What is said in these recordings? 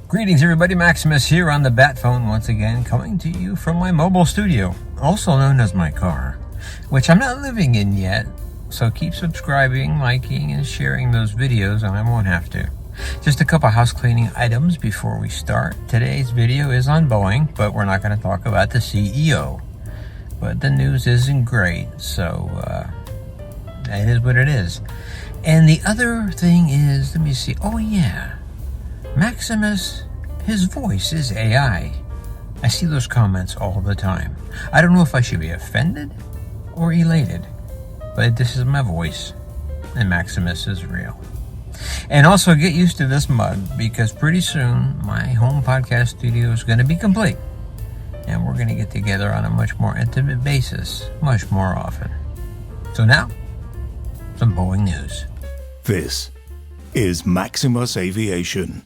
Greetings everybody, Maximus here on the Bat Phone once again, coming to you from my mobile studio, also known as my car, which I'm not living in yet, so keep subscribing, liking, and sharing those videos and I won't have to. Just a couple house cleaning items before we start. Today's video is on Boeing, but we're not going to talk about the CEO. But the news isn't great, so that is what it is. And the other thing is, let me see, oh yeah, Maximus, his voice is AI. I see those comments all the time. I don't know if I should be offended or elated, but this is my voice, and Maximus is real. And also get used to this mug, because pretty soon my home podcast studio is going to be complete, and we're going to get together on a much more intimate basis, much more often. So now, some Boeing news. This is Maximus Aviation.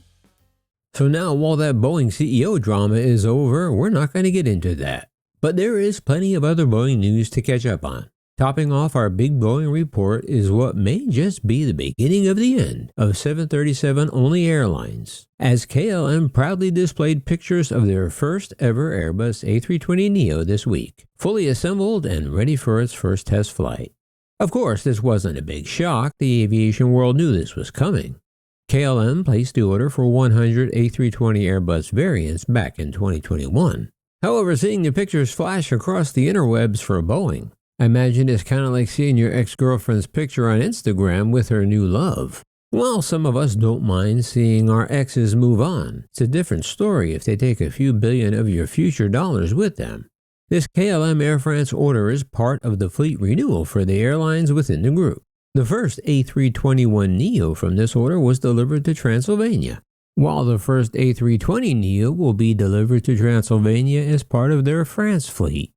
So now, while that Boeing CEO drama is over, we're not going to get into that. But there is plenty of other Boeing news to catch up on. Topping off our big Boeing report is what may just be the beginning of the end of 737-only airlines, as KLM proudly displayed pictures of their first ever Airbus A320neo this week, fully assembled and ready for its first test flight. Of course, this wasn't a big shock. The aviation world knew this was coming. KLM placed the order for 100 A320 Airbus variants back in 2021. However, seeing the pictures flash across the interwebs for Boeing, I imagine it's kind of like seeing your ex-girlfriend's picture on Instagram with her new love. While some of us don't mind seeing our exes move on, it's a different story if they take a few billion of your future dollars with them. This KLM Air France order is part of the fleet renewal for the airlines within the group. The first A321neo from this order was delivered to Transylvania, while the first A320neo will be delivered to Transylvania as part of their France fleet.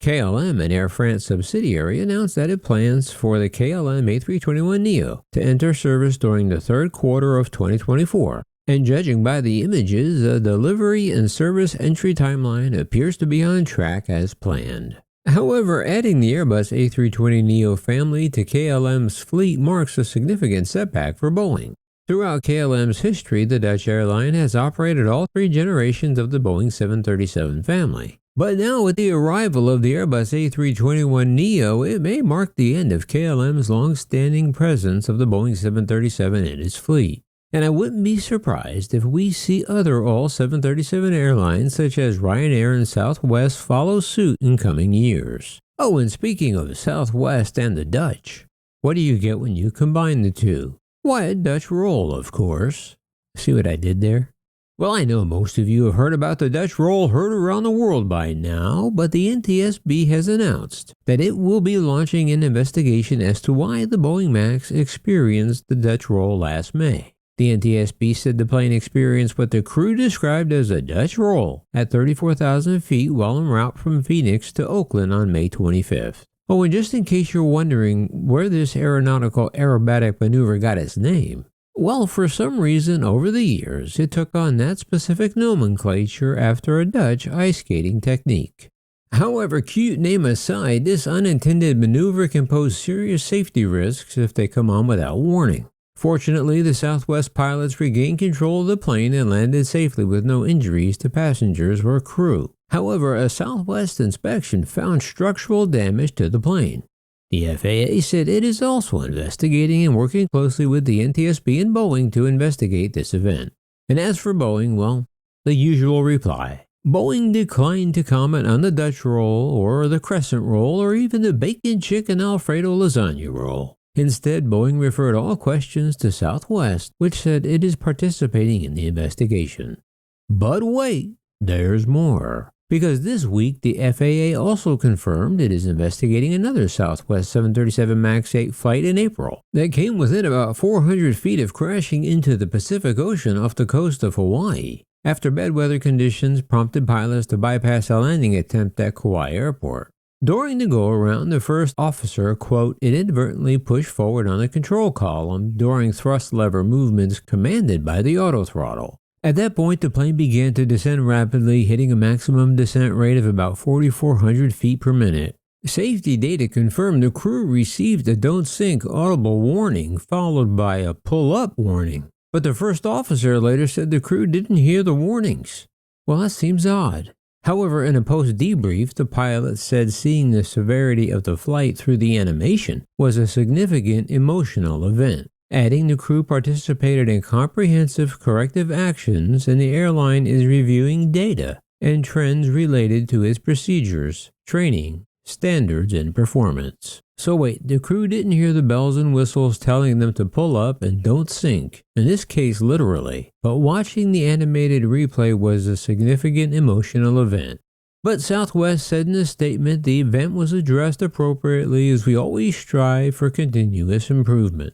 KLM, an Air France subsidiary, announced that it plans for the KLM A321neo to enter service during the third quarter of 2024, and judging by the images, the delivery and service entry timeline appears to be on track as planned. However, adding the Airbus A320neo family to KLM's fleet marks a significant setback for Boeing. Throughout KLM's history, the Dutch airline has operated all three generations of the Boeing 737 family. But now with the arrival of the Airbus A321neo, it may mark the end of KLM's long-standing presence of the Boeing 737 in its fleet. And I wouldn't be surprised if we see other all-737 airlines such as Ryanair and Southwest follow suit in coming years. Oh, and speaking of Southwest and the Dutch, what do you get when you combine the two? Why, a Dutch roll, of course. See what I did there? Well, I know most of you have heard about the Dutch roll heard around the world by now, but the NTSB has announced that it will be launching an investigation as to why the Boeing MAX experienced the Dutch roll last May. The NTSB said the plane experienced what the crew described as a Dutch roll at 34,000 feet while en route from Phoenix to Oakland on May 25th. Oh, and just in case you're wondering where this aeronautical aerobatic maneuver got its name, well, for some reason over the years it took on that specific nomenclature after a Dutch ice skating technique. However, cute name aside, this unintended maneuver can pose serious safety risks if they come on without warning. Fortunately, the Southwest pilots regained control of the plane and landed safely with no injuries to passengers or crew. However, a Southwest inspection found structural damage to the plane. The FAA said it is also investigating and working closely with the NTSB and Boeing to investigate this event. And as for Boeing, well, the usual reply. Boeing declined to comment on the Dutch roll or the crescent roll or even the bacon chicken Alfredo lasagna roll. Instead, Boeing referred all questions to Southwest, which said it is participating in the investigation. But wait, there's more. Because this week, the FAA also confirmed it is investigating another Southwest 737 MAX 8 flight in April that came within about 400 feet of crashing into the Pacific Ocean off the coast of Hawaii, after bad weather conditions prompted pilots to bypass a landing attempt at Kauai Airport. During the go-around, the first officer, quote, inadvertently pushed forward on the control column during thrust lever movements commanded by the autothrottle. At that point, the plane began to descend rapidly, hitting a maximum descent rate of about 4,400 feet per minute. Safety data confirmed the crew received a don't sink audible warning followed by a pull up warning. But the first officer later said the crew didn't hear the warnings. Well, that seems odd. However, in a post-debrief, the pilot said seeing the severity of the flight through the animation was a significant emotional event, adding the crew participated in comprehensive corrective actions and the airline is reviewing data and trends related to its procedures, training, standards, and performance. So wait, the crew didn't hear the bells and whistles telling them to pull up and don't sink, in this case literally, but watching the animated replay was a significant emotional event. But Southwest said in a statement the event was addressed appropriately as we always strive for continuous improvement.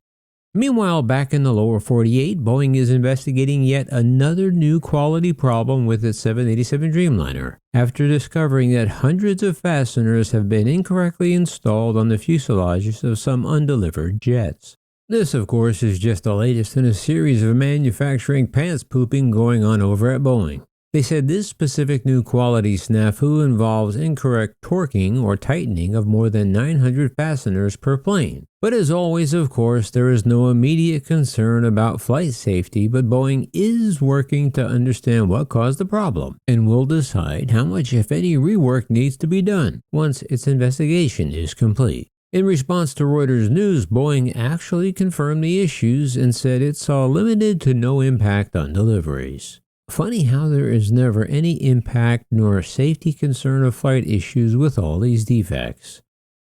Meanwhile, back in the lower 48, Boeing is investigating yet another new quality problem with its 787 Dreamliner, after discovering that hundreds of fasteners have been incorrectly installed on the fuselages of some undelivered jets. This, of course, is just the latest in a series of manufacturing pants pooping going on over at Boeing. They said this specific new quality snafu involves incorrect torquing or tightening of more than 900 fasteners per plane. But as always, of course, there is no immediate concern about flight safety, but Boeing is working to understand what caused the problem and will decide how much, if any, rework needs to be done once its investigation is complete. In response to Reuters News, Boeing actually confirmed the issues and said it saw limited to no impact on deliveries. Funny how there is never any impact nor safety concern of flight issues with all these defects.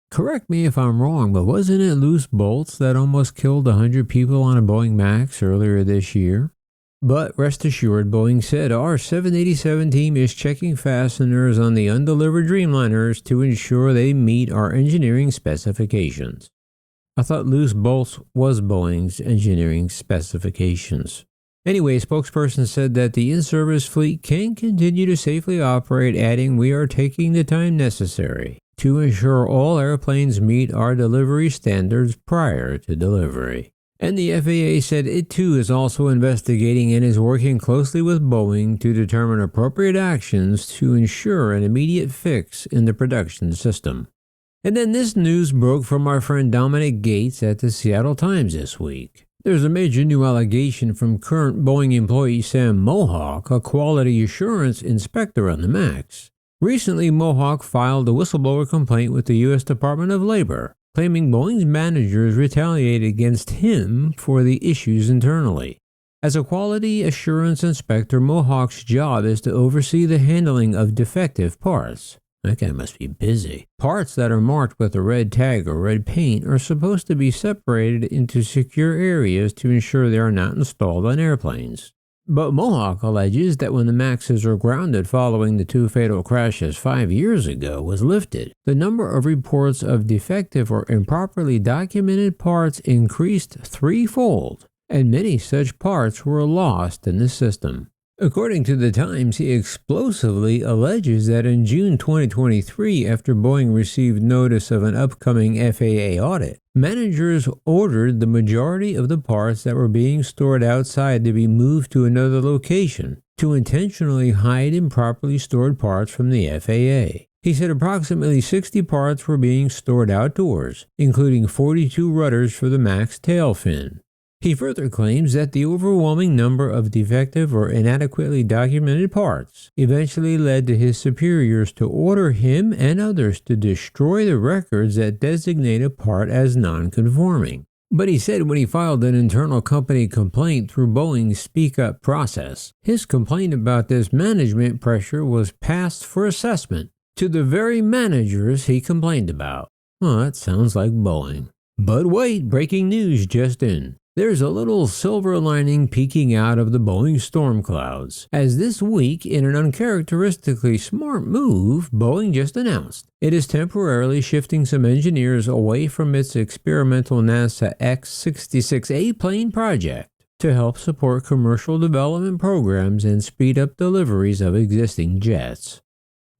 Correct me if I'm wrong, but wasn't it loose bolts that almost killed 100 people on a Boeing MAX earlier this year? But rest assured, Boeing said our 787 team is checking fasteners on the undelivered Dreamliners to ensure they meet our engineering specifications. I thought loose bolts was Boeing's engineering specifications. Anyway, a spokesperson said that the in-service fleet can continue to safely operate, adding, "We are taking the time necessary to ensure all airplanes meet our delivery standards prior to delivery." And the FAA said it too is also investigating and is working closely with Boeing to determine appropriate actions to ensure an immediate fix in the production system. And then this news broke from our friend Dominic Gates at the Seattle Times this week. There's a major new allegation from current Boeing employee Sam Mohawk, a quality assurance inspector on the MAX. Recently, Mohawk filed a whistleblower complaint with the U.S. Department of Labor, claiming Boeing's managers retaliated against him for the issues internally. As a quality assurance inspector, Mohawk's job is to oversee the handling of defective parts. That guy must be busy. Parts that are marked with a red tag or red paint are supposed to be separated into secure areas to ensure they are not installed on airplanes. But Mohawk alleges that when the MAXs were grounded following the 2 fatal crashes 5 years ago was lifted, the number of reports of defective or improperly documented parts increased threefold, and many such parts were lost in the system. According to the Times, he explosively alleges that in June 2023, after Boeing received notice of an upcoming FAA audit, managers ordered the majority of the parts that were being stored outside to be moved to another location to intentionally hide improperly stored parts from the FAA. He said approximately 60 parts were being stored outdoors, including 42 rudders for the MAX tail fin. He further claims that the overwhelming number of defective or inadequately documented parts eventually led to his superiors to order him and others to destroy the records that designate a part as non-conforming. But he said when he filed an internal company complaint through Boeing's Speak Up process, his complaint about this management pressure was passed for assessment to the very managers he complained about. Well, that sounds like Boeing. But wait, breaking news just in. There's a little silver lining peeking out of the Boeing storm clouds, as this week, in an uncharacteristically smart move, Boeing just announced it is temporarily shifting some engineers away from its experimental NASA X-66A plane project to help support commercial development programs and speed up deliveries of existing jets.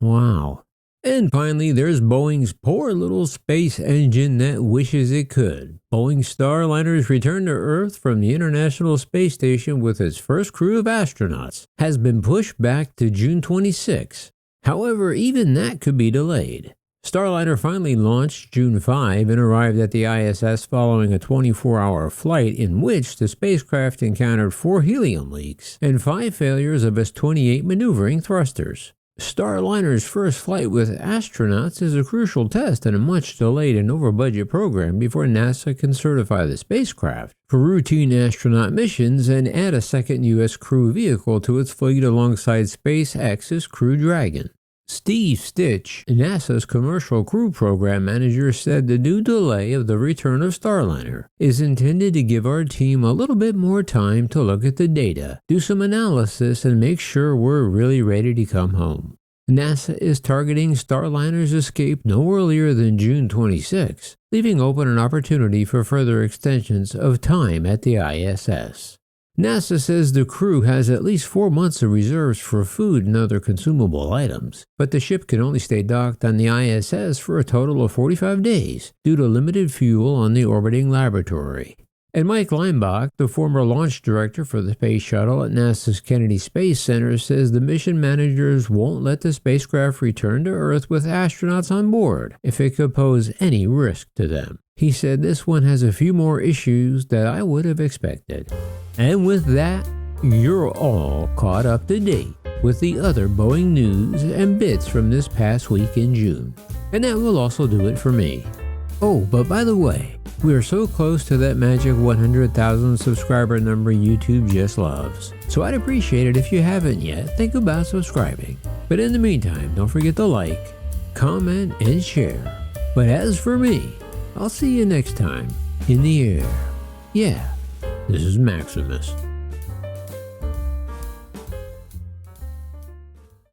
Wow. And finally, there's Boeing's poor little space engine that wishes it could. Boeing Starliner's return to Earth from the International Space Station with its first crew of astronauts has been pushed back to June 26. However, even that could be delayed. Starliner finally launched June 5 and arrived at the ISS following a 24-hour flight in which the spacecraft encountered 4 helium leaks and 5 failures of its 28 maneuvering thrusters. Starliner's first flight with astronauts is a crucial test in a much delayed and over-budget program before NASA can certify the spacecraft for routine astronaut missions and add a second U.S. crew vehicle to its fleet alongside SpaceX's Crew Dragon. Steve Stitch, NASA's Commercial Crew Program Manager, said the new delay of the return of Starliner is intended to give our team a little bit more time to look at the data, do some analysis, and make sure we're really ready to come home. NASA is targeting Starliner's escape no earlier than June 26, leaving open an opportunity for further extensions of time at the ISS. NASA says the crew has at least 4 months of reserves for food and other consumable items, but the ship can only stay docked on the ISS for a total of 45 days due to limited fuel on the orbiting laboratory. And Mike Leinbach, the former launch director for the Space Shuttle at NASA's Kennedy Space Center, says the mission managers won't let the spacecraft return to Earth with astronauts on board if it could pose any risk to them. He said this one has a few more issues that I would have expected. And with that, you're all caught up to date with the other Boeing news and bits from this past week in June. And that will also do it for me. Oh, but by the way, we are so close to that magic 100,000 subscriber number YouTube just loves. So I'd appreciate it if you haven't yet, think about subscribing. But in the meantime, don't forget to like, comment, and share. But as for me, I'll see you next time in the air. Yeah. This is Maximus.